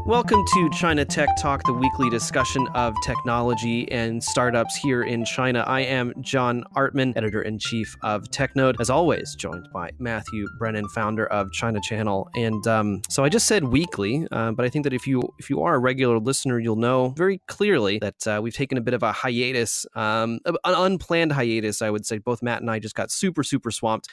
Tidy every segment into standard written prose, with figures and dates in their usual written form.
Welcome to China Tech Talk, the weekly discussion of technology and startups here in China. I am John Artman, editor-in-chief of TechNode, as always, joined by Matthew Brennan, founder of China Channel. And so I just said weekly, but I think that if you are a regular listener, you'll know very clearly that we've taken a bit of a hiatus, an unplanned hiatus, I would say. Both Matt and I just got super swamped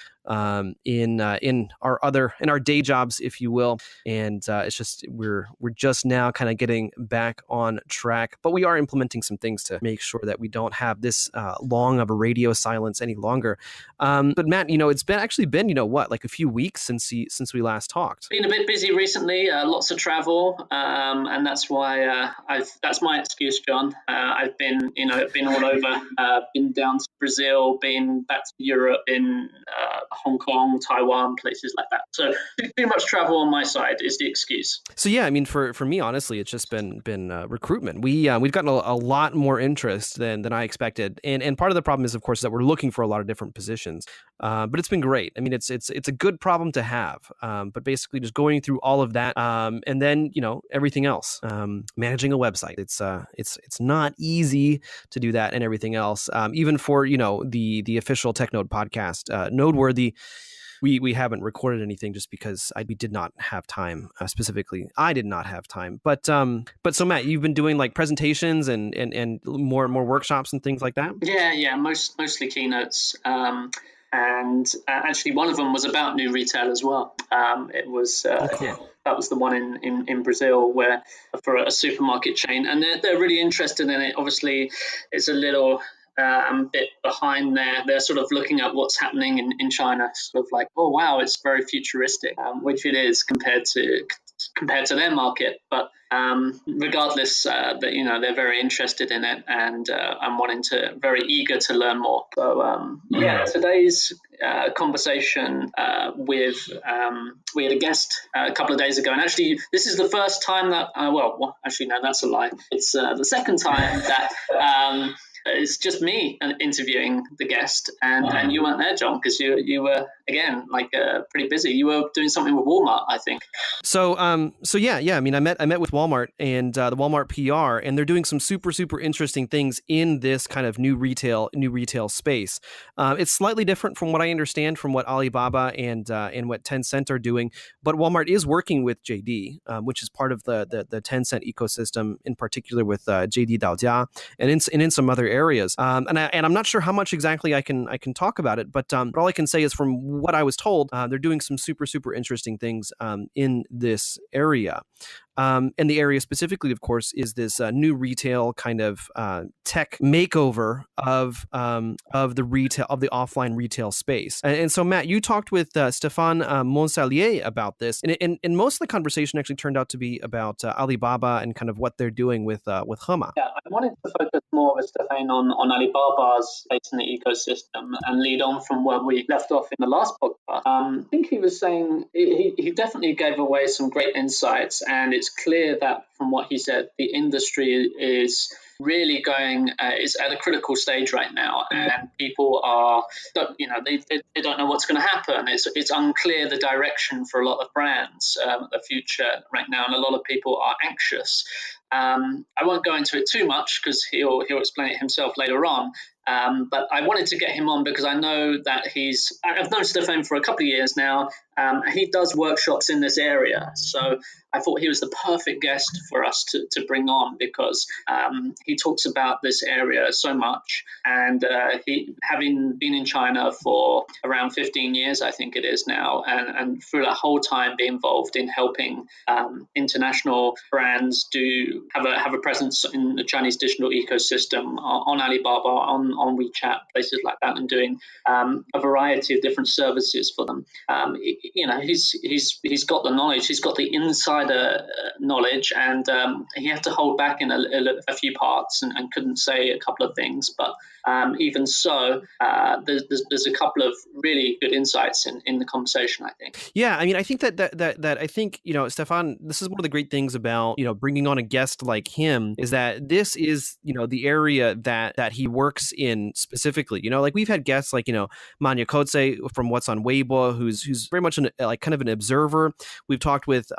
in our day jobs, if you will, and it's just we're just now kind of getting back on track, but we are implementing some things to make sure that we don't have this long of a radio silence any longer. But Matt, it's been like a few weeks since we last talked. Been a bit busy recently, lots of travel, and that's why that's my excuse, John. I've been all over, been down to Brazil, been back to Europe, in Hong Kong, Taiwan, places like that. So too much travel on my side is the excuse. So yeah, I mean, for me, honestly, it's just been recruitment. We've gotten a lot more interest than I expected, and part of the problem is, of course, that we're looking for a lot of different positions. But it's been great. I mean, it's a good problem to have. But basically, just going through all of that, and then everything else, managing a website. It's not easy to do that and everything else. Even for the official TechNode podcast, Noteworthy. We haven't recorded anything just because we did not have time. Specifically, I did not have time. But so Matt, you've been doing like presentations and more workshops and things like that. Yeah, mostly keynotes. And actually, one of them was about new retail as well. It was that was the one in Brazil, where for a supermarket chain, and they're really interested in it. Obviously, it's a little bit behind there. They're sort of looking at what's happening in China, sort of like, oh wow, it's very futuristic, which it is compared to their market. But regardless, that they're very interested in it, and I'm very eager to learn more. So today's conversation we had a guest a couple of days ago, and actually this is the first time that actually no, that's a lie. It's the second time that it's just me interviewing the guest, and you weren't there, John, because you were again pretty busy. You were doing something with Walmart, I think. So yeah. I mean, I met with Walmart and the Walmart PR, and they're doing some super interesting things in this kind of new retail space. It's slightly different from what I understand from what Alibaba and what Tencent are doing, but Walmart is working with JD, which is part of the Tencent ecosystem, in particular with JD Daojia and in some other areas. And I'm not sure how much exactly I can talk about it, but all I can say is from what I was told, they're doing some super interesting things in this area. And the area specifically, of course, is this new retail kind of tech makeover of the offline retail space. And so, Matt, you talked with Stephane Monsallier about this, and most of the conversation actually turned out to be about Alibaba and kind of what they're doing with Hema. Yeah, I wanted to focus more with Stephane on Alibaba's place in the ecosystem and lead on from where we left off in the last podcast. I think he was saying he definitely gave away some great insights, and it's clear that from what he said, the industry is really is at a critical stage right now, and people they don't know what's going to happen. It's unclear the direction for a lot of brands, the future right now, and a lot of people are anxious. I won't go into it too much because he'll explain it himself later on. But I wanted to get him on because I know that I've known Stephane for a couple of years now. He does workshops in this area. So I thought he was the perfect guest for us to bring on because he talks about this area so much. And he, having been in China for around 15 years, I think it is now, and through that whole time be involved in helping international brands have a presence in the Chinese digital ecosystem on Alibaba, on WeChat, places like that, and doing a variety of different services for them. He's got the knowledge, he's got the insider knowledge, and he had to hold back in a few parts and couldn't say a couple of things. But even so, there's a couple of really good insights in the conversation, I think. Yeah, I mean, I think that I think Stephane, this is one of the great things about bringing on a guest guest like him is that this is, the area that he works in specifically. Like we've had guests like, Manya Kotze from What's on Weibo, who's very much like kind of an observer. We've talked with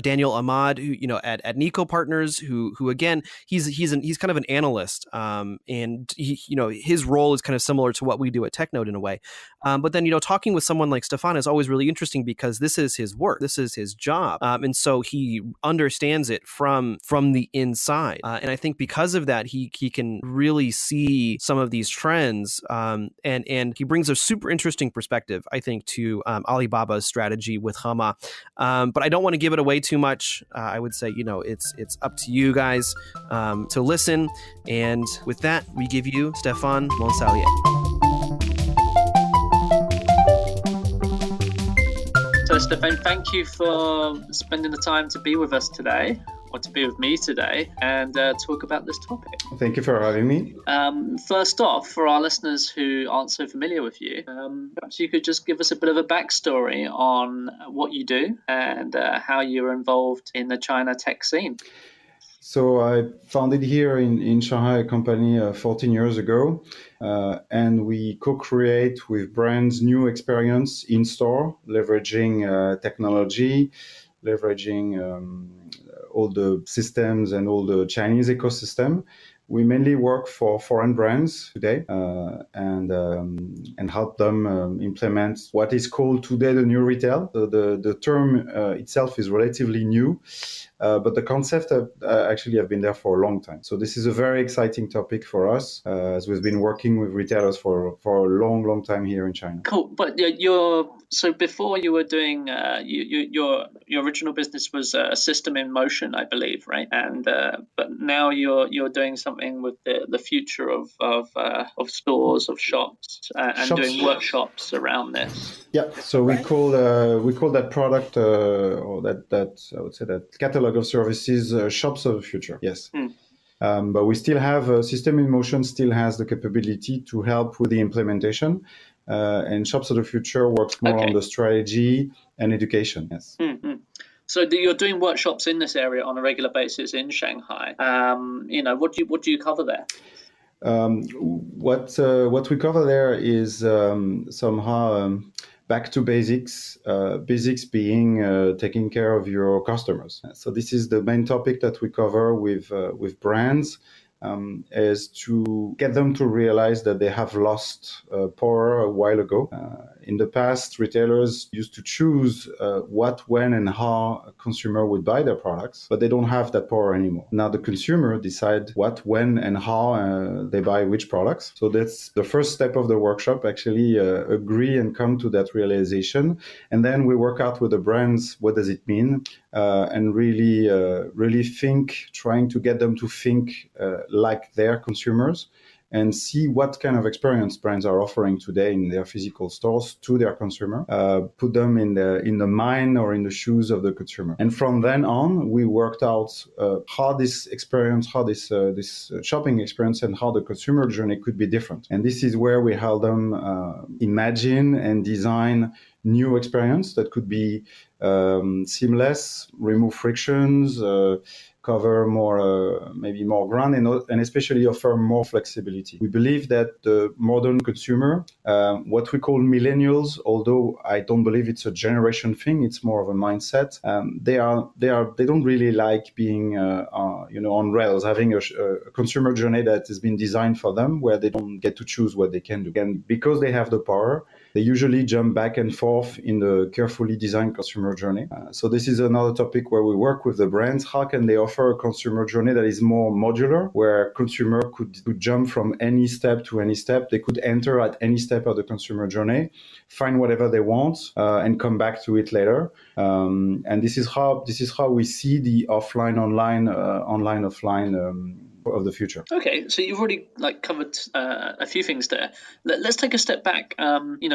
Daniel Ahmad, who, at Nico Partners, who again, he's kind of an analyst, and he, his role is kind of similar to what we do at TechNode in a way. But then, talking with someone like Stephane is always really interesting because this is his work, this is his job, and so he understands it from the inside. And I think because of that, he can really see some of these trends, and he brings a super interesting perspective, I think, to Alibaba's strategy with Hema. But I don't want to give it away too much. I would say, it's up to you guys to listen. And with that, we give you Stephane Monsallier. So, Stephane, thank you for spending the time to be with us today, or to be with me today, and talk about this topic. Thank you for having me. First off, for our listeners who aren't so familiar with you, perhaps you could just give us a bit of a backstory on what you do and how you're involved in the China tech scene. So I founded here in Shanghai a company 14 years ago, and we co-create with brands new experience in store, leveraging technology, leveraging all the systems and all the Chinese ecosystem. We mainly work for foreign brands today and help them implement what is called today the new retail. The term itself is relatively new, but the concept actually have been there for a long time. So this is a very exciting topic for us, as we've been working with retailers for a long time here in China. Cool. But so before you were doing your original business was a system in motion, I believe, right? And but now you're doing something with the future of stores, of shops, and doing workshops around this. Yeah. So we call that product or that I would say that catalog of services shops of the future. Yes. But we still have System in Motion still has the capability to help with the implementation, and Shops of the Future works more on the strategy and education. Yes. Mm-hmm. So you're doing workshops in this area on a regular basis in Shanghai. What do you cover there? What we cover there is somehow back to basics. Basics being taking care of your customers. So this is the main topic that we cover with brands. Is to get them to realize that they have lost power a while ago. In the past, retailers used to choose what, when, and how a consumer would buy their products, but they don't have that power anymore. Now the consumer decide what, when, and how they buy which products. So that's the first step of the workshop, actually agree and come to that realization. And then we work out with the brands, what does it mean? And really think, trying to get them to think like their consumers and see what kind of experience brands are offering today in their physical stores to their consumer, put them in the mind or in the shoes of the consumer. And from then on, we worked out how this experience, how this shopping experience and how the consumer journey could be different. And this is where we help them imagine and design new experience that could be seamless, remove frictions, cover more, maybe more ground, and especially offer more flexibility. We believe that the modern consumer, what we call millennials, although I don't believe it's a generation thing, it's more of a mindset. They don't really like being, on rails, having a consumer journey that has been designed for them, where they don't get to choose what they can do. And because they have the power, they usually jump back and forth in the carefully designed consumer journey. So this is another topic where we work with the brands. How can they offer a consumer journey that is more modular, where consumer could jump from any step to any step? They could enter at any step of the consumer journey, find whatever they want, and come back to it later. And this is how we see the offline, online, offline of the future. Okay, so you've already covered a few things there. Let's take a step back.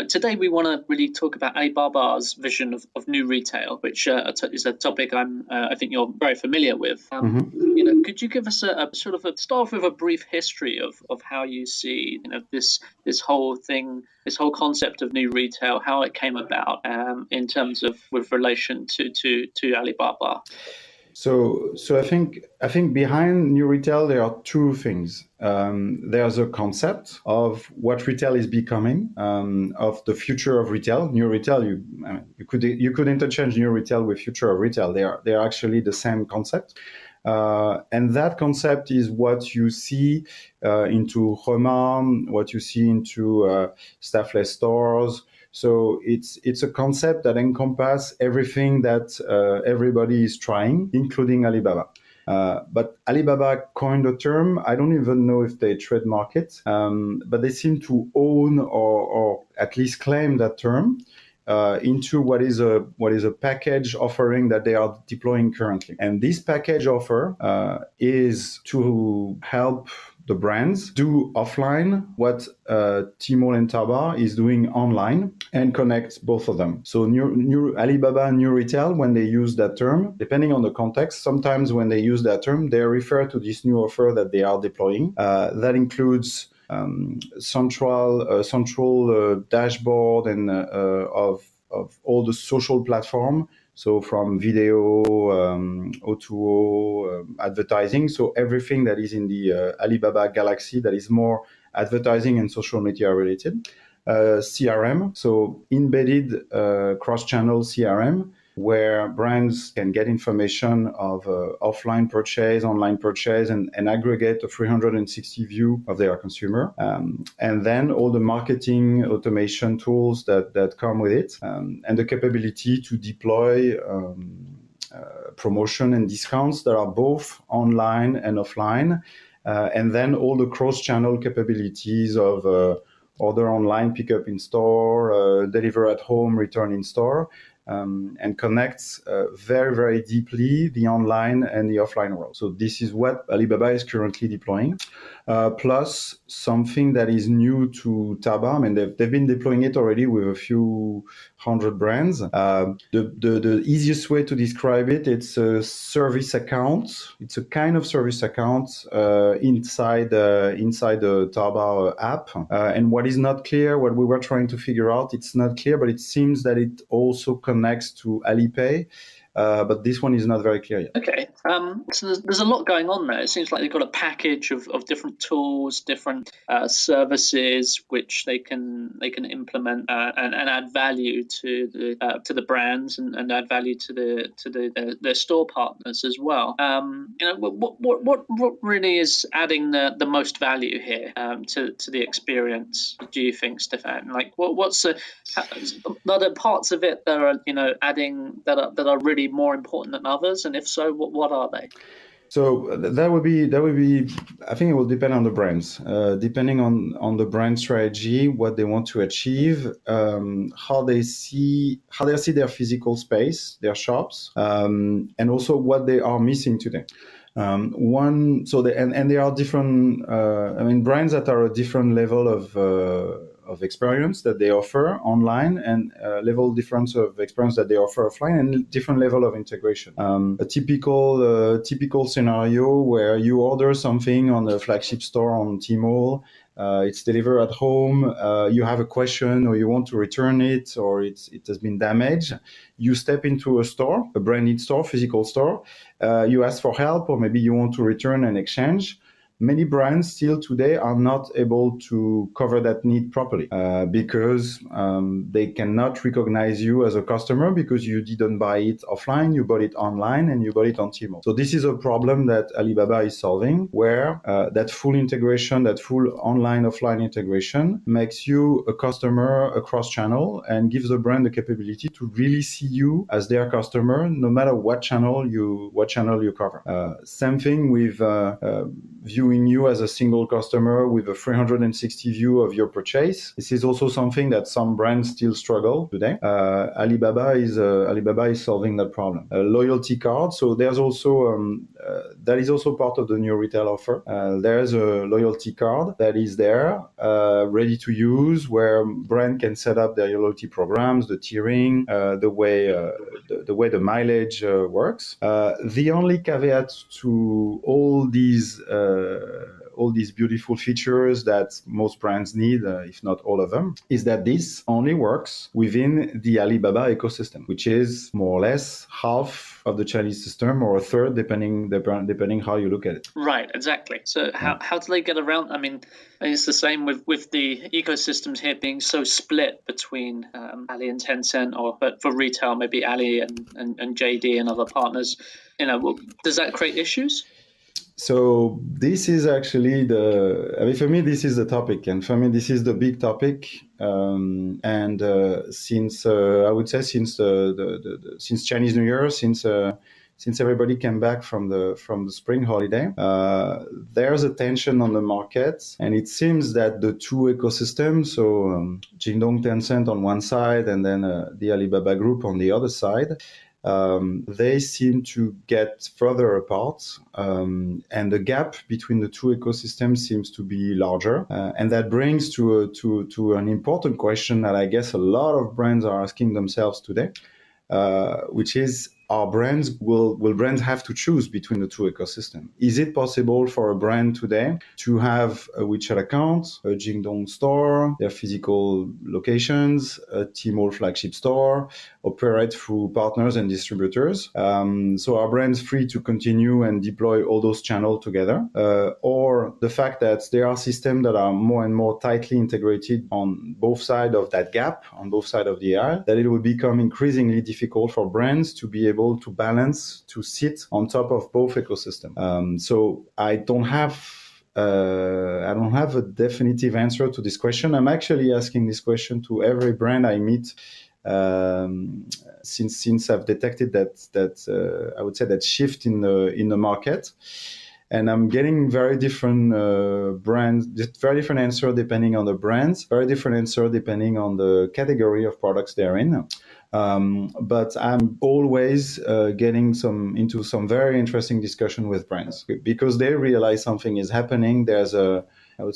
Today we want to really talk about Alibaba's vision of new retail, which is a topic I think you're very familiar with. Could you give us a sort of start with a brief history of how you see this whole thing, this whole concept of new retail, how it came about in terms of with relation to Alibaba? So I think behind new retail there are two things. There's a concept of what retail is becoming, of the future of retail. New retail, you could interchange new retail with future of retail. They are actually the same concept. And that concept is what you see into Hema, what you see into staffless stores. So it's a concept that encompasses everything that everybody is trying, including Alibaba. But Alibaba coined the term. I don't even know if they trademark it, but they seem to own or at least claim that term into what is a package offering that they are deploying currently. And this package offer is to help the brands do offline what Tmall and Taobao is doing online and connect both of them. So new Alibaba New Retail, when they use that term, depending on the context, sometimes when they use that term, they refer to this new offer that they are deploying. That includes central dashboard and of all the social platform. So from video, O2O, advertising. So everything that is in the Alibaba Galaxy that is more advertising and social media related. CRM, so embedded cross-channel CRM, where brands can get information of offline purchase, online purchase, and aggregate a 360 view of their consumer. And then all the marketing automation tools that come with it, and the capability to deploy promotion and discounts that are both online and offline. And then all the cross-channel capabilities of order online, pick up in store, deliver at home, return in store. And connects very, very deeply the online and the offline world. So this is what Alibaba is currently deploying, plus something that is new to Taobao. I mean, they've been deploying it already with a few hundred brands. The easiest way to describe it, it's a service account. It's a kind of service account inside the Taobao app. And what is not clear, what we were trying to figure out, it's not clear, but it seems that it also connects to Alipay. But this one is not very clear yet. Okay, so there's a lot going on there. It seems like they've got a package of different tools, different services which they can implement and add value to the brands and add value to their store partners as well. What really is adding the most value here to the experience? Do you think, Stephane? Like, what's are there parts of it that are adding that are really more important than others, and if so, what are they? So that would be. I think it will depend on the brands, depending on the brand strategy, what they want to achieve, how they see their physical space, their shops, and also what they are missing today. There are different. Brands that are a different level of experience that they offer online, and level difference of experience that they offer offline, and different level of integration. A typical scenario where you order something on a flagship store on Tmall, it's delivered at home, you have a question or you want to return it, or it has been damaged. You step into a store, a branded store, physical store, you ask for help, or maybe you want to return and exchange. Many brands still today are not able to cover that need properly because they cannot recognize you as a customer because you didn't buy it offline, you bought it online, and you bought it on Tmall. So this is a problem that Alibaba is solving, where that full integration, that full online-offline integration makes you a customer across channel and gives the brand the capability to really see you as their customer, no matter what channel you cover. Same thing with viewing you as a single customer with a 360 view of your purchase. This is also something that some brands still struggle today. Alibaba is solving that problem. A loyalty card. So there's also that is also part of the new retail offer. There's a loyalty card that is there, ready to use, where brand can set up their loyalty programs, the tiering, the way the mileage works. The only caveat to all these all these beautiful features that most brands need, if not all of them, is that this only works within the Alibaba ecosystem, which is more or less half of the Chinese system, or a third, depending how you look at it. Right, exactly. So how do they get around? I mean, it's the same with the ecosystems here being so split between Ali and Tencent, but for retail, maybe Ali and JD and other partners. Does that create issues? So this is actually for me, this is the topic, and for me, this is the big topic. Since I would say since Chinese New Year, since everybody came back from the spring holiday, there's a tension on the market, and it seems that the two ecosystems, so Jingdong, Tencent on one side, and then the Alibaba Group on the other side, they seem to get further apart, and the gap between the two ecosystems seems to be larger, and that brings to an important question that I guess a lot of brands are asking themselves today, which is, will brands have to choose between the two ecosystems? Is it possible for a brand today to have a WeChat account, a Jingdong store, their physical locations, a Tmall flagship store, operate through partners and distributors? So are brands free to continue and deploy all those channels together? Or the fact that there are systems that are more and more tightly integrated on both sides of that gap, on both sides of the aisle, that it will become increasingly difficult for brands to be able to balance, to sit on top of both ecosystems. So I don't have a definitive answer to this question. I'm actually asking this question to every brand I meet, since I've detected that I would say that shift in the market. And I'm getting very different very different answer depending on the brands, very different answer depending on the category of products they're in. But I'm always getting into some very interesting discussion with brands, because they realize something is happening. There's a kind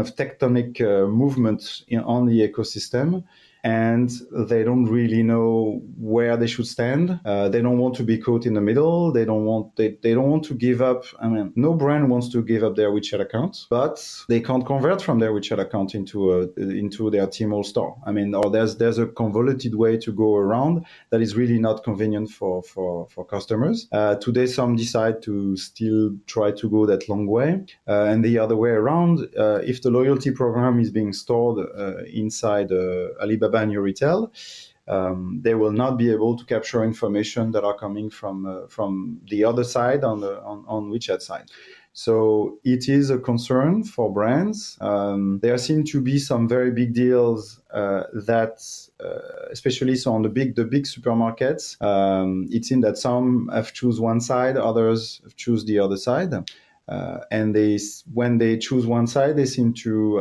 of tectonic movement on the ecosystem, and they don't really know where they should stand. They don't want to be caught in the middle. They don't want to give up. I mean, no brand wants to give up their WeChat account, but they can't convert from their WeChat account into their Tmall store. I mean, or there's a convoluted way to go around that is really not convenient for customers. Today, some decide to still try to go that long way, and the other way around. If the loyalty program is being stored inside Alibaba and New Retail, they will not be able to capture information that are coming from the other side on WeChat side. So it is a concern for brands. There seem to be some very big deals that, especially so on the big supermarkets, it seems that some have choose one side, others have choose the other side. And when they choose one side, they seem to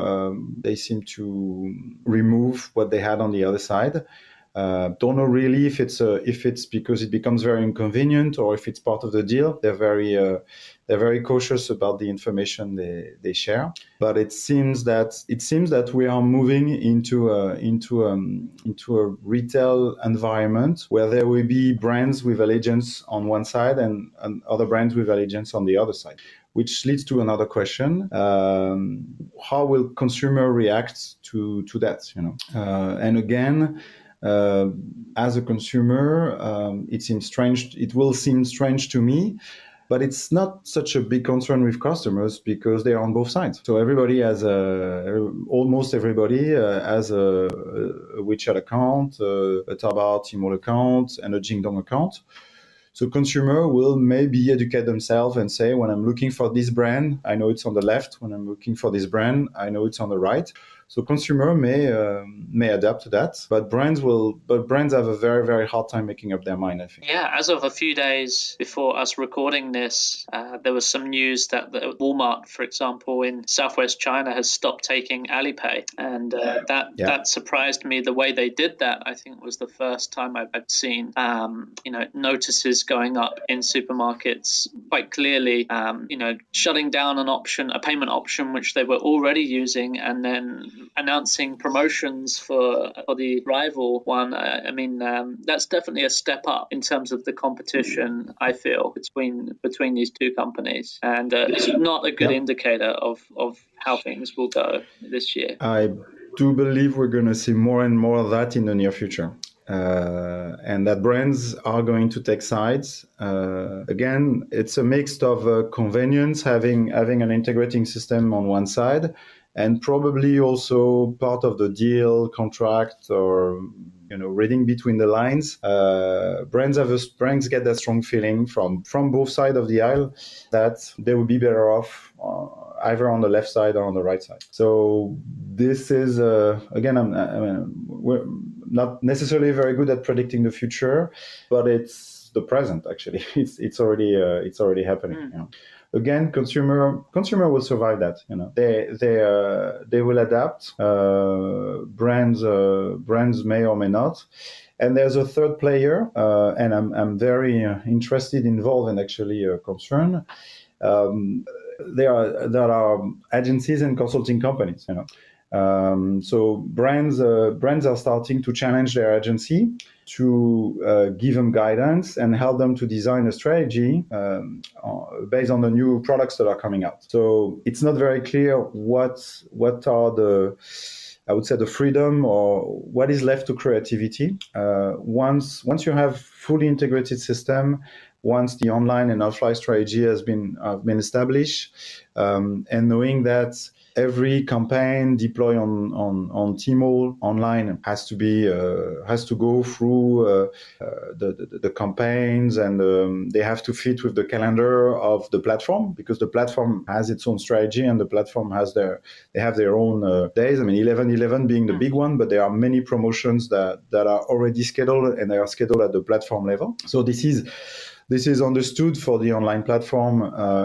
remove what they had on the other side. Don't know really if it's because it becomes very inconvenient or if it's part of the deal. They're very cautious about the information they share. But it seems that we are moving into a retail environment where there will be brands with allegiance on one side and other brands with allegiance on the other side. Which leads to another question: how will consumer react to that? And again, as a consumer, it will seem strange to me, but it's not such a big concern with customers because they are on both sides. So everybody almost everybody has a WeChat account, a Taobao Tmall account, and a Jingdong account. So consumer will maybe educate themselves and say, when I'm looking for this brand, I know it's on the left. When I'm looking for this brand, I know it's on the right. So consumer may adapt to that, but brands have a very, very hard time making up their mind, I think. Yeah, as of a few days before us recording this, there was some news that Walmart, for example, in Southwest China has stopped taking Alipay, and that surprised me. The way they did that, I think, was the first time I've seen notices going up in supermarkets quite clearly. Shutting down a payment option which they were already using, and then announcing promotions for the rival one. That's definitely a step up in terms of the competition, I feel, between these two companies, and it's not a good indicator of how things will go this year. I do believe we're going to see more and more of that in the near future. And that brands are going to take sides. Again, it's a mix of convenience, having an integrating system on one side, and probably also part of the deal, contract, or reading between the lines. Brands get that strong feeling from both sides of the aisle that they would be better off either on the left side or on the right side. So this is again, we're not necessarily very good at predicting the future, but it's the present. Actually, it's already happening. Again, consumer will survive that. They will adapt. Brands may or may not. And there's a third player, and I'm very interested, involved, and actually concerned. There are agencies and consulting companies. So brands are starting to challenge their agency to give them guidance and help them to design a strategy based on the new products that are coming out. So it's not very clear what are the freedom or what is left to creativity. Once you have fully integrated system, once the online and offline strategy has been established, and knowing that every campaign deployed on Tmall online has to go through the campaigns, and they have to fit with the calendar of the platform, because the platform has its own strategy and the platform they have their own days. 11/11 being the big one, but there are many promotions that are already scheduled, and they are scheduled at the platform level. So this is understood for the online platform,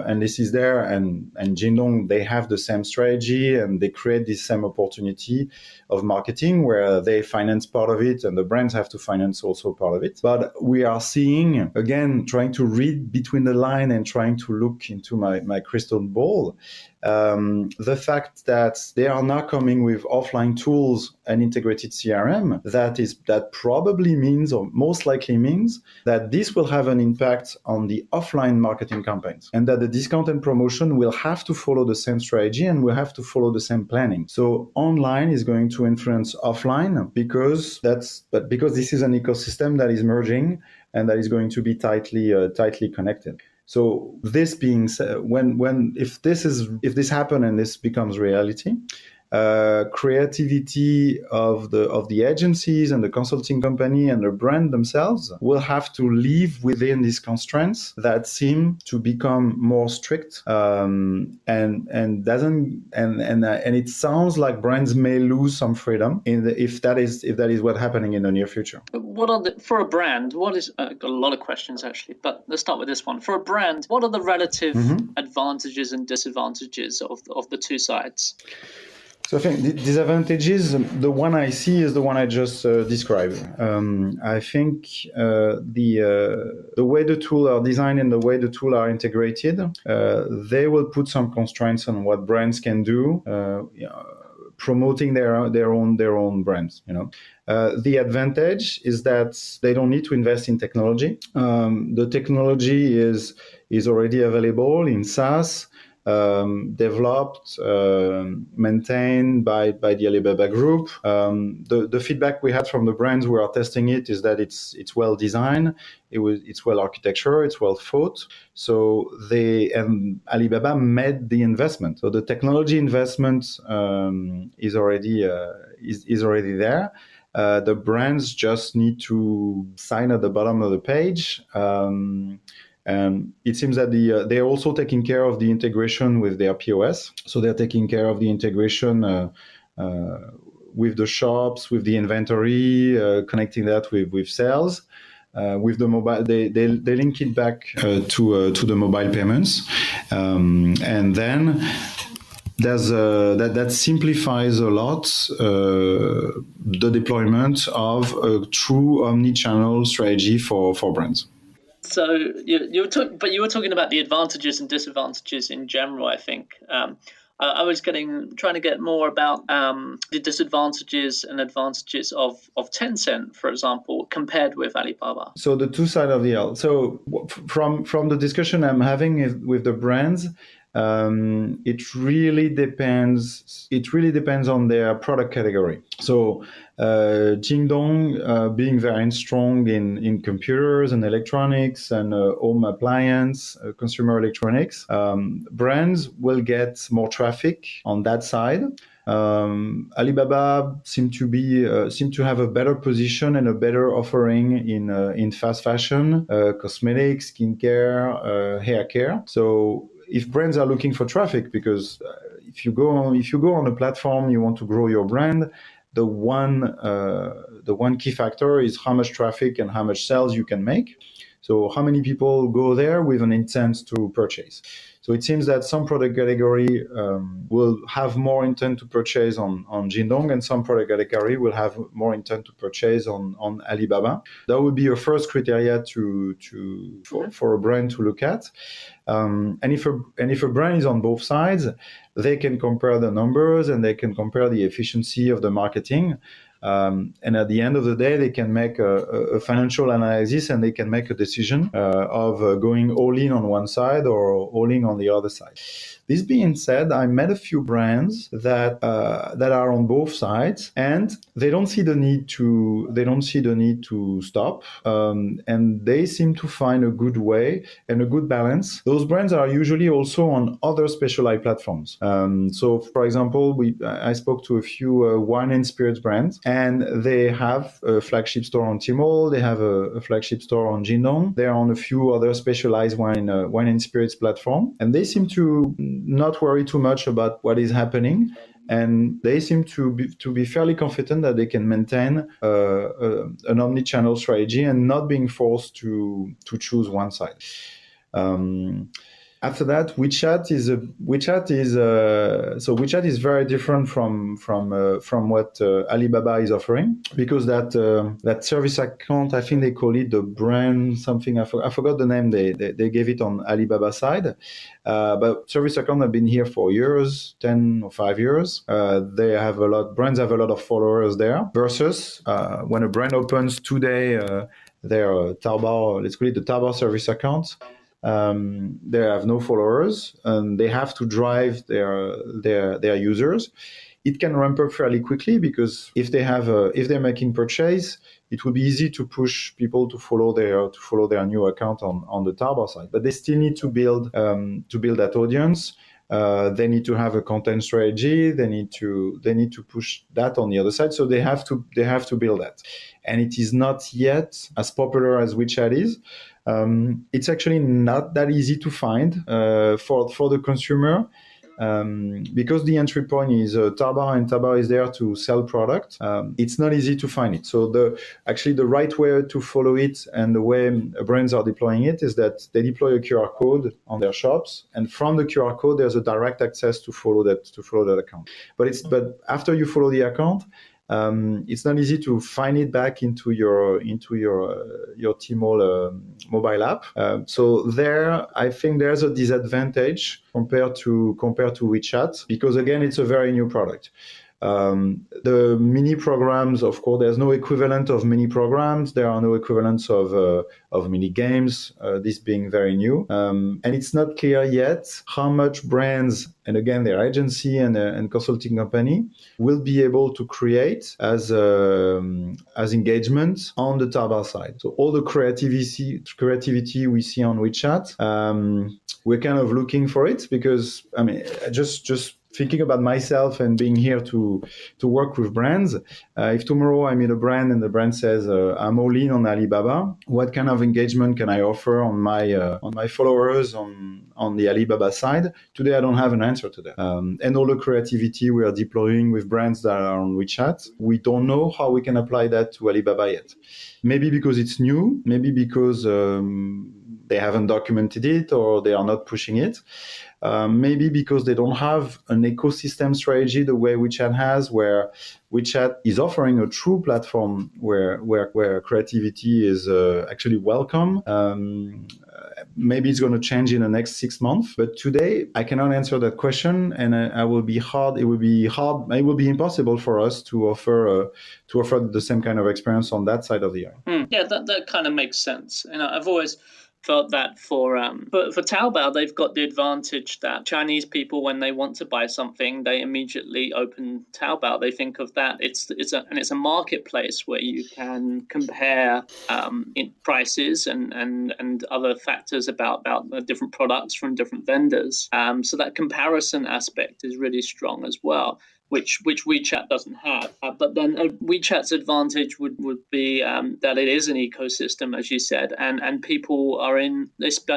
and this is there. And Jingdong, they have the same strategy, and they create this same opportunity of marketing where they finance part of it, and the brands have to finance also part of it. But we are seeing, again, trying to read between the line and trying to look into my crystal ball, the fact that they are now coming with offline tools and integrated CRM, that probably means, or most likely means, that this will have an impact on the offline marketing campaigns, and that the discount and promotion will have to follow the same strategy and will have to follow the same planning. So online is going to influence offline because this is an ecosystem that is merging and that is going to be tightly connected. So this being said, if this happens and this becomes reality, creativity of the agencies and the consulting company and the brand themselves will have to live within these constraints that seem to become more strict, and it sounds like brands may lose some freedom if that is what's happening in the near future. For a brand, what is got a lot of questions actually, but let's start with this one. For a brand, what are the relative advantages and disadvantages of the two sides? So I think the disadvantages, the one I see is the one I just described. I think the way the tool are designed and the way the tool are integrated, they will put some constraints on what brands can do, promoting their own brands. The advantage is that they don't need to invest in technology. The technology is already available in SaaS. Developed, maintained by the Alibaba group. The feedback we had from the brands who are testing it is that it's well designed, it's well architecture, it's well thought. So Alibaba made the investment. So the technology investment is already there. The brands just need to sign at the bottom of the page. And it seems that they're also taking care of the integration with their POS. So they're taking care of the integration with the shops, with the inventory, connecting that with sales. With the mobile, they link it back to the mobile payments. And then there's that simplifies a lot the deployment of a true omni-channel strategy for brands. So you were talking about the advantages and disadvantages in general, I think. I was trying to get more about the disadvantages and advantages of Tencent, for example, compared with Alibaba. So the two sides of the L. So from the discussion I'm having with the brands, it really depends. It really depends on their product category. So Jingdong being very strong in computers and electronics and home appliance, consumer electronics, brands will get more traffic on that side. Alibaba seem to have a better position and a better offering in fast fashion, cosmetics, skincare, hair care. So if brands are looking for traffic, because if you go on a platform, you want to grow your brand, the one key factor is how much traffic and how much sales you can make. So how many people go there with an intent to purchase? So it seems that some product category will have more intent to purchase on Jingdong, and some product category will have more intent to purchase on Alibaba. That would be your first criteria for a brand to look at. And if a brand is on both sides, they can compare the numbers and they can compare the efficiency of the marketing. And at the end of the day, they can make a financial analysis and they can make a decision of going all in on one side or all in on the other side. This being said, I met a few brands that are on both sides, and they don't see the need to stop, and they seem to find a good way and a good balance. Those brands are usually also on other specialized platforms. So, for example, I spoke to a few wine and spirits brands, and they have a flagship store on Tmall. They have a flagship store on Jingdong. They're on a few other specialized wine and spirits platform, and they seem to not worry too much about what is happening, and they seem to be fairly confident that they can maintain an omni-channel strategy and not being forced to choose one side. After that, WeChat is very different from what Alibaba is offering, because that service account, I think they call it the brand something. I forgot the name they gave it on Alibaba side, but service account have been here for years, 10 or 5 years. Brands have a lot of followers there. Versus when a brand opens today their Taobao, let's call it the Taobao service account. They have no followers and they have to drive their users. It can ramp up fairly quickly, because if they're making purchase, it would be easy to push people to follow their new account on the Taobao side. But they still need to build that audience. They need to have a content strategy. They need to push that on the other side. So they have to build that, and it is not yet as popular as WeChat is. It's actually not that easy to find for the consumer, because the entry point is Taobao, and Taobao is there to sell product. It's not easy to find it. So the right way to follow it, and the way brands are deploying it, is that they deploy a QR code on their shops, and from the QR code there's a direct access to follow that account. But after you follow the account, it's not easy to find it back into your Tmall mobile app. So there, I think there's a disadvantage compared to WeChat, because again, it's a very new product. The mini programs, of course, there's no equivalent of mini programs. There are no equivalents of mini games, this being very new. And it's not clear yet how much brands, and again, their agency and consulting company, will be able to create as engagement on the Taobao side. So all the creativity we see on WeChat, we're kind of looking for it, because I mean, just thinking about myself and being here to work with brands, if tomorrow I meet a brand and the brand says I'm all in on Alibaba, what kind of engagement can I offer on my followers on the Alibaba side? Today I don't have an answer to that. And all the creativity we are deploying with brands that are on WeChat, we don't know how we can apply that to Alibaba yet. Maybe because it's new, maybe because they haven't documented it or they are not pushing it. Maybe because they don't have an ecosystem strategy the way WeChat has, where WeChat is offering a true platform where creativity is actually welcome. maybe it's going to change in the next 6 months. But today, I cannot answer that question, and it will be impossible for us to offer the same kind of experience on that side of the aisle. Yeah, that kind of makes sense. And I've always felt that for Taobao, they've got the advantage that Chinese people, when they want to buy something, they immediately open Taobao. They think of that. It's a marketplace where you can compare prices and other factors about the different products from different vendors. So that comparison aspect is really strong as well, which WeChat doesn't have. But then WeChat's advantage would be that it is an ecosystem, as you said, and people are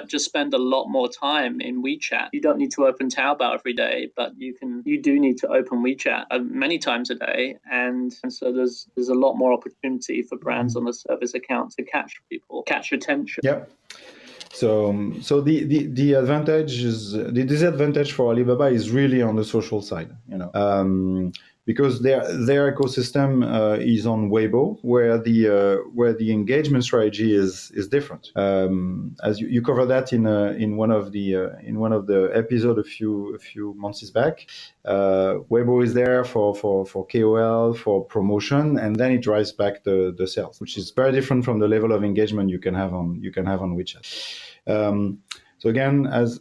just spend a lot more time in WeChat. You don't need to open Taobao every day, but you do need to open WeChat many times a day, and so there's a lot more opportunity for brands on the service account to catch attention. Yeah. So the advantage is the disadvantage for Alibaba is really on the social side, because their ecosystem is on Weibo, where the engagement strategy is different. As you cover that in one of the episode a few months back. Weibo is there for KOL, for promotion, and then it drives back the sales, which is very different from the level of engagement you can have on WeChat. So again, as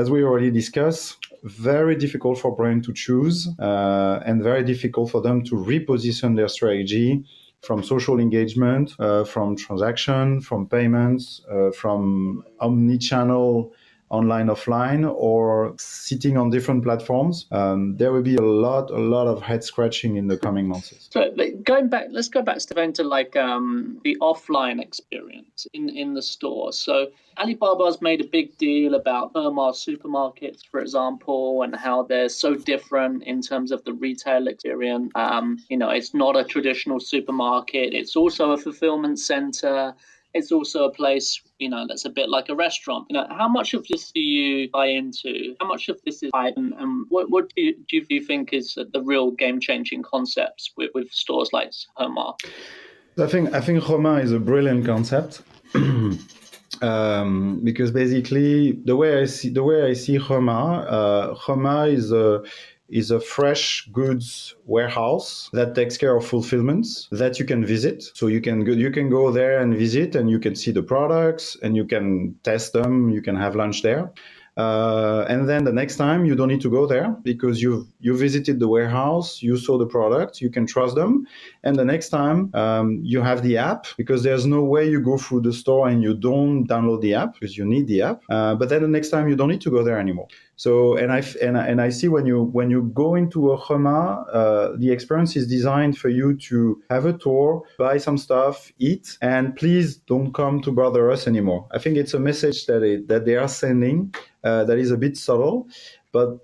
we already discussed, very difficult for brands to choose, and very difficult for them to reposition their strategy from social engagement, from transaction, from payments, from omni-channel, online, offline, or sitting on different platforms. There will be a lot of head scratching in the coming months. So let's go back, Stephane, to the offline experience in the store. So Alibaba's made a big deal about Hema supermarkets, for example, and how they're so different in terms of the retail experience. It's not a traditional supermarket. It's also a fulfillment center. It's also a place, that's a bit like a restaurant. How much of this do you buy into? How much of this is hype? And what do you think is the real game-changing concepts with stores like Hema? I think Hema is a brilliant concept. Because basically the way I see Hema is a fresh goods warehouse that takes care of fulfillments that you can visit. So you can go there and visit, and you can see the products, and you can test them. You can have lunch there. And then the next time you don't need to go there because you visited the warehouse, you saw the product, you can trust them. And the next time you have the app, because there's no way you go through the store and you don't download the app because you need the app. But then the next time you don't need to go there anymore. So and I see when you go into a Hema, the experience is designed for you to have a tour, buy some stuff, eat, and please don't come to bother us anymore. I think it's a message that they are sending that is a bit subtle, but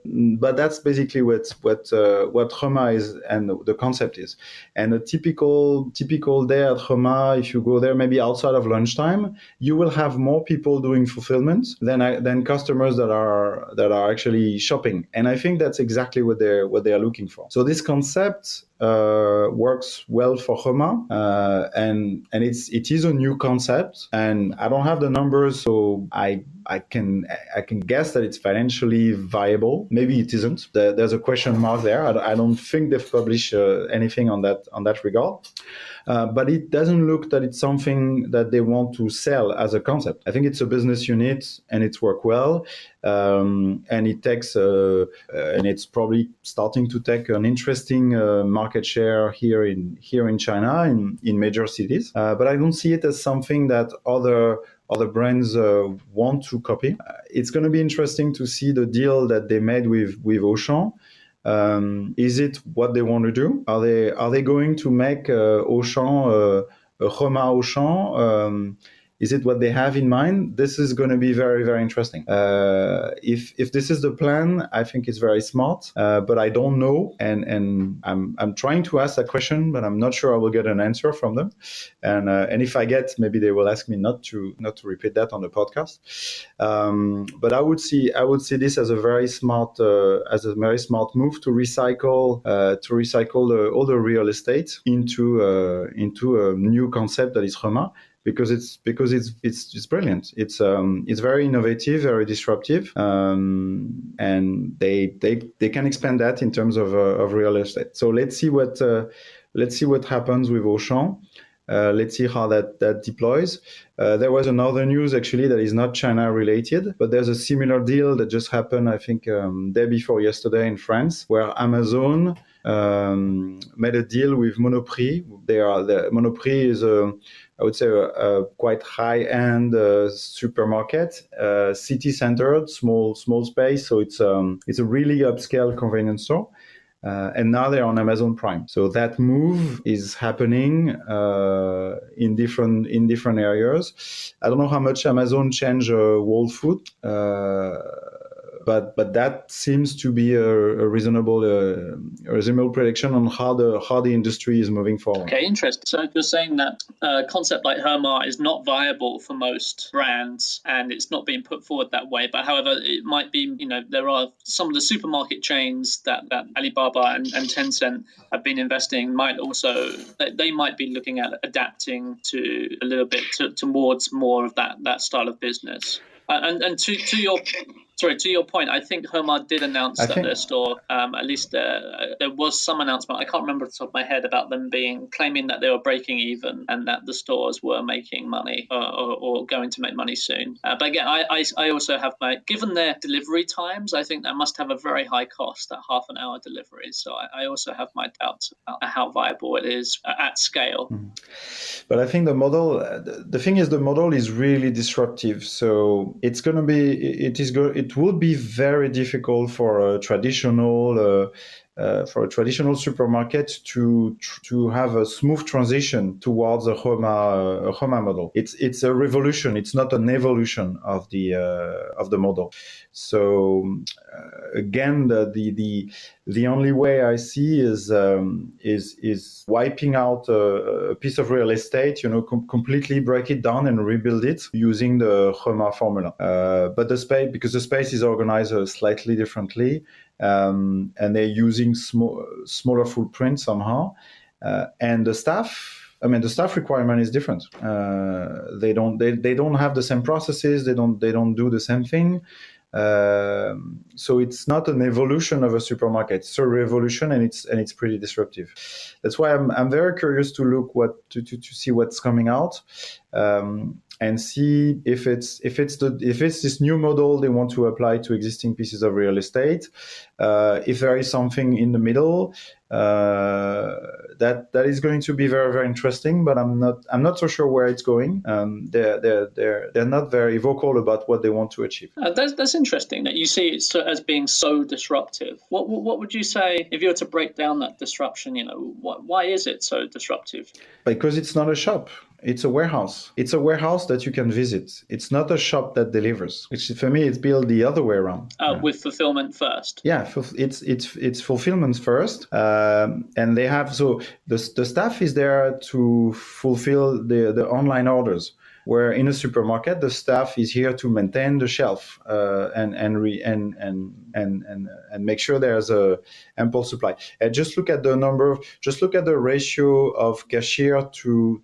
that's basically what Hema is and the concept is. And a typical day at Hema, if you go there maybe outside of lunchtime, you will have more people doing fulfillment than customers that are actually shopping. And I think that's exactly what they are looking for. So this concept works well for Hema, and it is a new concept, and I don't have the numbers, so I can guess that it's financially viable. Maybe it isn't. There's a question mark there. I don't think they've published anything on that regard. But it doesn't look that it's something that they want to sell as a concept. I think it's a business unit, and it's worked well, and it takes and it's probably starting to take an interesting market share here in China in major cities. But I don't see it as something that other brands want to copy. It's going to be interesting to see the deal that they made with Auchan. Is it what they want to do? Are they going to make Auchan a Hema Auchan? Is it what they have in mind? This is going to be very, very interesting. If this is the plan, I think it's very smart, but I don't know. And I'm trying to ask that question, but I'm not sure I will get an answer from them. And if I get, maybe they will ask me not to repeat that on the podcast. But I would see this as a very smart move to recycle all the real estate into a new concept that is Hema. because it's brilliant. It's very innovative, very disruptive, and they can expand that in terms of real estate. So let's see what happens with Auchan. Let's see how that deploys. There was another news actually that is not China related, but there's a similar deal that just happened, I think, day before yesterday in France, where Amazon made a deal with Monoprix. Monoprix is I would say a quite high-end supermarket, city-centered, small space. So it's a really upscale convenience store. And now they're on Amazon Prime. So that move is happening in different areas. I don't know how much Amazon changed Whole Food, but that seems to be a reasonable prediction on how the industry is moving forward. Okay, interesting. So you're saying that a concept like Hema is not viable for most brands, and it's not being put forward that way. But however, it might be, there are some of the supermarket chains that Alibaba and Tencent have been investing might also, they might be looking at adapting to a little bit towards more of that style of business. And to your point, I think Hema did announce their store, at least there was some announcement, I can't remember off the top of my head, about them claiming that they were breaking even and that the stores were making money or going to make money soon. But again, I also have given their delivery times, I think that must have a very high cost, at half an hour delivery. So I also have my doubts about how viable it is at scale. Mm-hmm. But I think the model is really disruptive. So it would be very difficult for a traditional supermarket to have a smooth transition towards a Hema model. It's a revolution. It's not an evolution of the model. So again, the only way I see is wiping out a piece of real estate, completely break it down and rebuild it using the Hema formula. But because the space is organized slightly differently, and they're using smaller footprint somehow, and the staff requirement is different. They don't have the same processes. They don't do the same thing. So it's not an evolution of a supermarket; it's a revolution, and it's pretty disruptive. That's why I'm very curious to look to see what's coming out, and see if it's this new model they want to apply to existing pieces of real estate. If there is something in the middle, that is going to be very, very interesting. But I'm not so sure where it's going. They're not very vocal about what they want to achieve. That's interesting that you see it as being so disruptive. What would you say if you were to break down that disruption? Why is it so disruptive? Because it's not a shop. It's a warehouse. It's a warehouse that you can visit. It's not a shop that delivers, which for me, it's built the other way around. With fulfillment first. Yeah, it's fulfillment first. And they have, so the staff is there to fulfill the online orders. Where in a supermarket, the staff is here to maintain the shelf and make sure there's a ample supply. And just look at the ratio of cashier to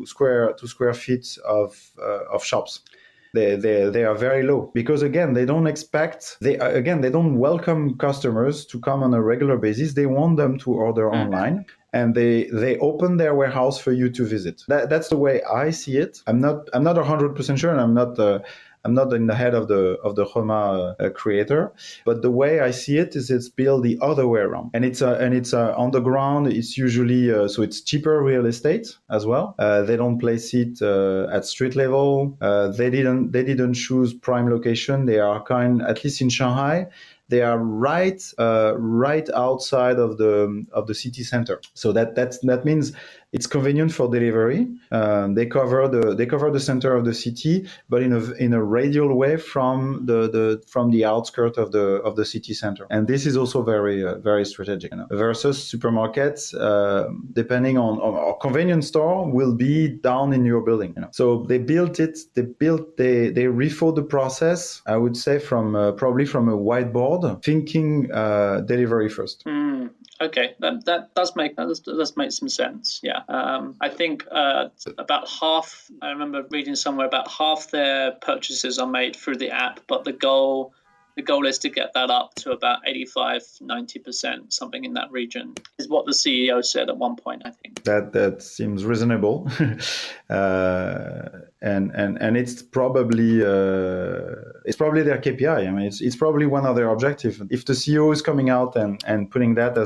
square feet of shops. They are very low because again they don't welcome customers to come on a regular basis. They want them to order online. And they open their warehouse for you to visit. That's the way I see it. I'm not 100% sure, and I'm not in the head of the Hema creator. But the way I see it is it's built the other way around, and it's on the ground. It's usually so it's cheaper real estate as well. They don't place it at street level. They didn't choose prime location. They are at least in Shanghai. They are right outside of the city center. So that means it's convenient for delivery. They cover the center of the city, but in a radial way from the outskirts of the city center. And this is also very very strategic. Versus supermarkets, depending on a convenience store will be down in your building. So they built it. They rethought the process. I would say probably from a whiteboard, thinking delivery first. Okay, that does make some sense. Yeah, I think about half. I remember reading somewhere about half their purchases are made through the app, but the goal is to get that up to about 85-90%, something in that region, is what the CEO said at one point, I think. That seems reasonable, and it's probably their KPI. I mean, it's probably one of their objectives. If the CEO is coming out and putting that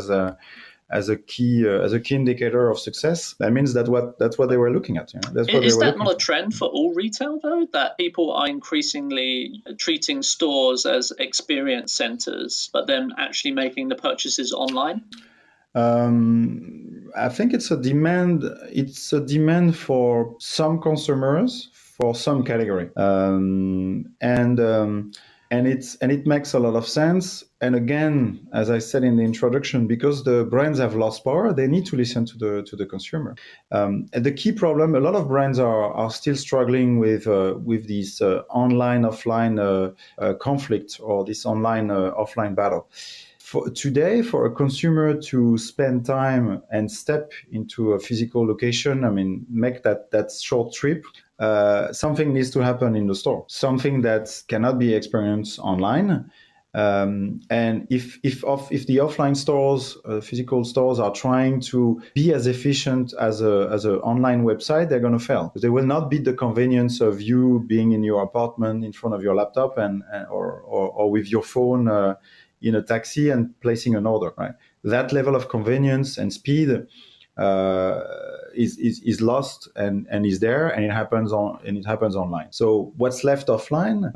as a key indicator of success, that means that's what they were looking at. That's what Is they were that looking not a trend for all retail, though, that people are increasingly treating stores as experience centers, but then actually making the purchases online? I think it's a demand. It's a demand for some consumers for some category, and it makes a lot of sense. And again, as I said in the introduction, because the brands have lost power, they need to listen to the consumer. And the key problem, a lot of brands are still struggling with this online offline conflict, or this online offline battle. Today, for a consumer to spend time and step into a physical location, I mean, make that short trip, something needs to happen in the store, something that cannot be experienced online. And if the offline stores, physical stores, are trying to be as efficient as a online website, they're going to fail. They will not beat the convenience of you being in your apartment in front of your laptop or with your phone in a taxi and placing an order. Right, that level of convenience and speed is lost and is there, and it happens online. So what's left offline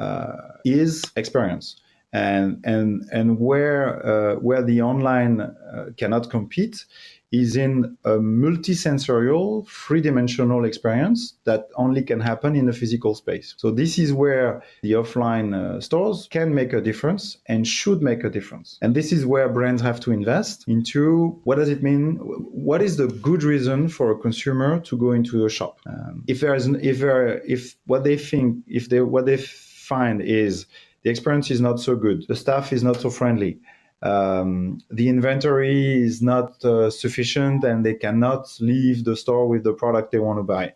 is experience. And where the online cannot compete is in a multisensorial, three-dimensional experience that only can happen in a physical space. So this is where the offline stores can make a difference and should make a difference. And this is where brands have to invest into what does it mean? What is the good reason for a consumer to go into a shop? If what they find is the experience is not so good, the staff is not so friendly, the inventory is not sufficient, and they cannot leave the store with the product they want to buy.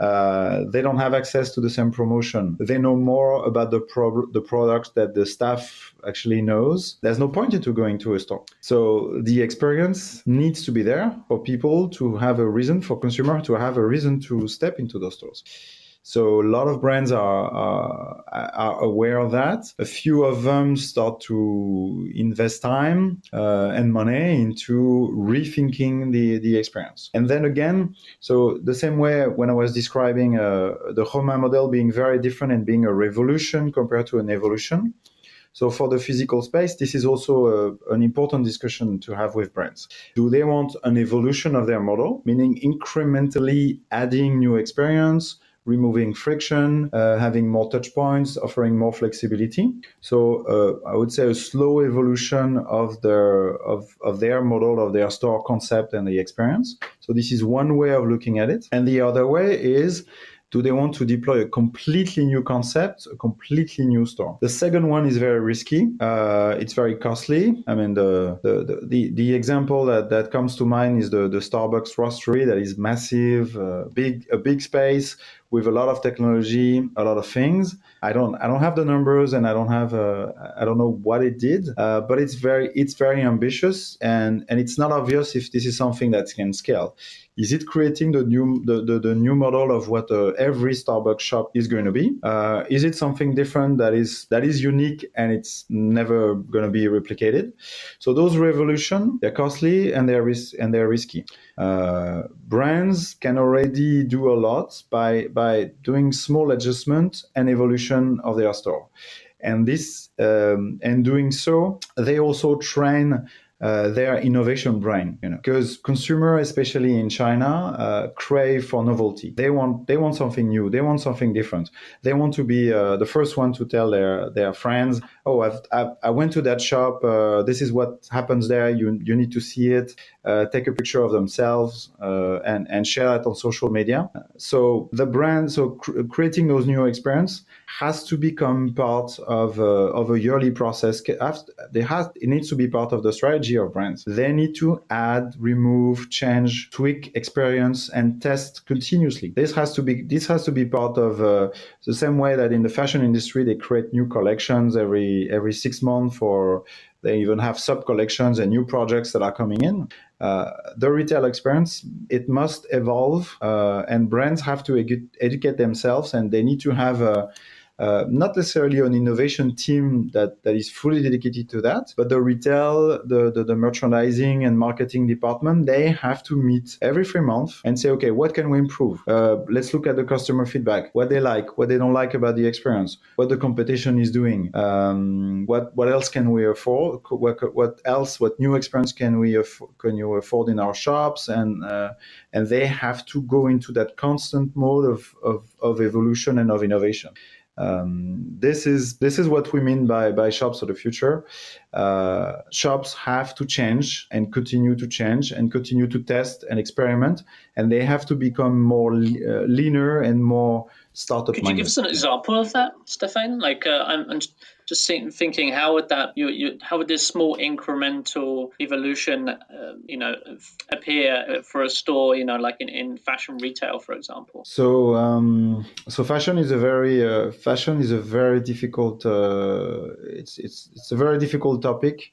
They don't have access to the same promotion. They know more about the product that the staff actually knows. There's no point into going to a store. So the experience needs to be there for people to have a reason, for consumer to have a reason to step into those stores. So a lot of brands are aware of that. A few of them start to invest time and money into rethinking the experience. And then again, so the same way when I was describing the Hema model being very different and being a revolution compared to an evolution. So for the physical space, this is also an important discussion to have with brands. Do they want an evolution of their model, meaning incrementally adding new experience, removing friction, having more touch points, offering more flexibility? So I would say a slow evolution of their model, of their store concept and the experience. So this is one way of looking at it. And the other way is, do they want to deploy a completely new concept, a completely new store? The second one is very risky. It's very costly. I mean, the example that comes to mind is the Starbucks roastery that is massive, a big space with a lot of technology, a lot of things. I don't have the numbers, and I don't know what it did, but it's very ambitious, and it's not obvious if this is something that can scale. Is it creating the new model of what every Starbucks shop is going to be? Is it something different that is unique and it's never going to be replicated? So those revolutions, they're costly and they're risky. Brands can already do a lot by doing small adjustment and evolution of their store, and doing so, they also train their innovation brain, because consumers, especially in China, crave for novelty. They want something new. They want something different. They want to be the first one to tell their friends, "Oh, I went to that shop. This is what happens there. You need to see it." take a picture of themselves and share that on social media. So the brand, creating those new experience has to become part of a yearly process. It needs to be part of the strategy of brands. They need to add, remove, change, tweak experience, and test continuously. This has to be part of the same way that in the fashion industry they create new collections every 6 months, or they even have sub collections and new projects that are coming in. The retail experience, it must evolve, and brands have to educate themselves, and they need to have not necessarily an innovation team that is fully dedicated to that, but the retail, the merchandising and marketing department, they have to meet every 3 months and say, okay, what can we improve? Let's look at the customer feedback, what they like, what they don't like about the experience, what the competition is doing, what else can we afford, what new experience can you afford in our shops, and they have to go into that constant mode of evolution and of innovation. This is what we mean by shops of the future. Shops have to change and continue to change and continue to test and experiment, and they have to become more leaner and more startup Could you give us an example of that, Stephane? Like, I'm just thinking, how would that how would this small incremental evolution, appear for a store, like in fashion retail, for example? So fashion is a very difficult. It's a very difficult topic.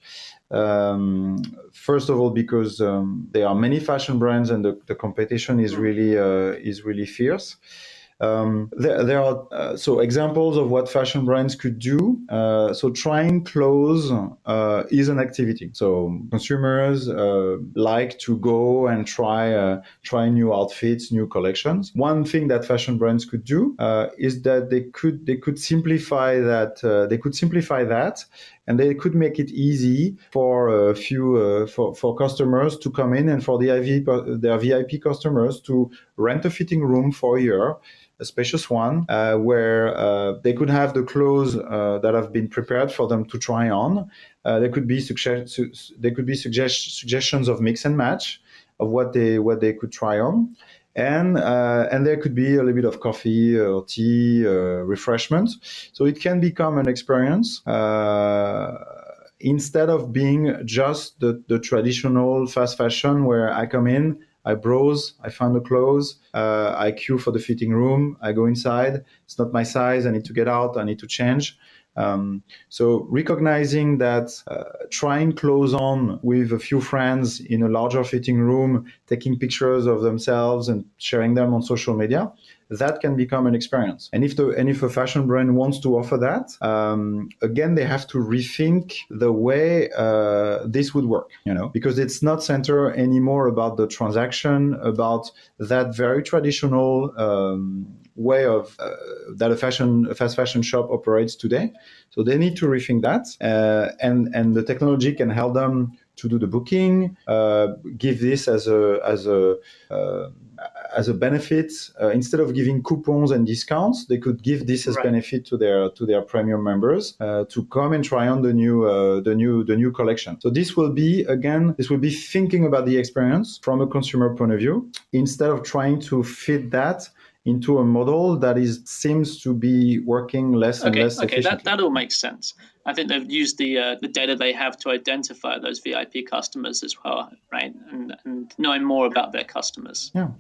First of all, because there are many fashion brands and the competition is really fierce. There are examples of what fashion brands could do. So trying clothes is an activity. So consumers like to go and try new outfits, new collections. One thing that fashion brands could do is that they could simplify that. And they could make it easy for for customers to come in, and for their VIP customers to rent a fitting room for a year, a spacious one, where they could have the clothes that have been prepared for them to try on. There could be suggestions of mix and match of what they could try on. And there could be a little bit of coffee or tea, refreshment. So it can become an experience instead of being just the traditional fast fashion where I come in, I browse, I find the clothes, I queue for the fitting room, I go inside, it's not my size, I need to get out, I need to change. So recognizing that trying clothes on with a few friends in a larger fitting room, taking pictures of themselves and sharing them on social media, that can become an experience. And if a fashion brand wants to offer that, again, they have to rethink the way this would work, because it's not centered anymore about the transaction, about that very traditional way of that a fast fashion shop operates today. So they need to rethink that, and the technology can help them to do the booking, give this as a benefit. Instead of giving coupons and discounts, they could give this as benefit to their premium members to come and try on the new collection. So this will be thinking about the experience from a consumer point of view, instead of trying to fit that into a model that seems to be working less and less efficiently. Okay, that all makes sense. I think they've used the data they have to identify those VIP customers as well, right? And knowing more about their customers. Yeah.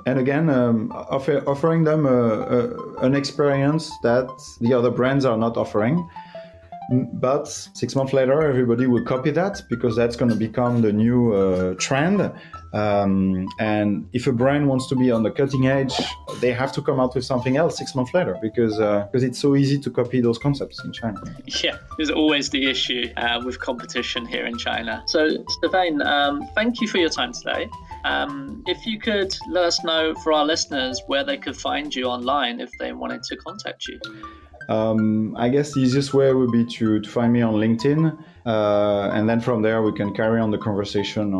And again, offering them an experience that the other brands are not offering. But 6 months later, everybody will copy that, because that's going to become the new trend. And if a brand wants to be on the cutting edge, they have to come out with something else 6 months later, because it's so easy to copy those concepts in China. Yeah, there's always the issue with competition here in China. So, Stephane, thank you for your time today. If you could let us know, for our listeners, where they could find you online if they wanted to contact you. I guess the easiest way would be to find me on LinkedIn, and then from there we can carry on the conversation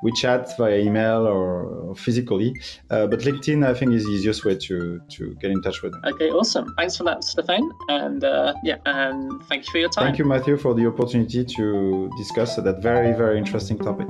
we chat via email or physically. But LinkedIn, I think, is the easiest way to get in touch with them. Okay, awesome. Thanks for that, Stephane. And and thank you for your time. Thank you, Matthew, for the opportunity to discuss that very, very interesting topic.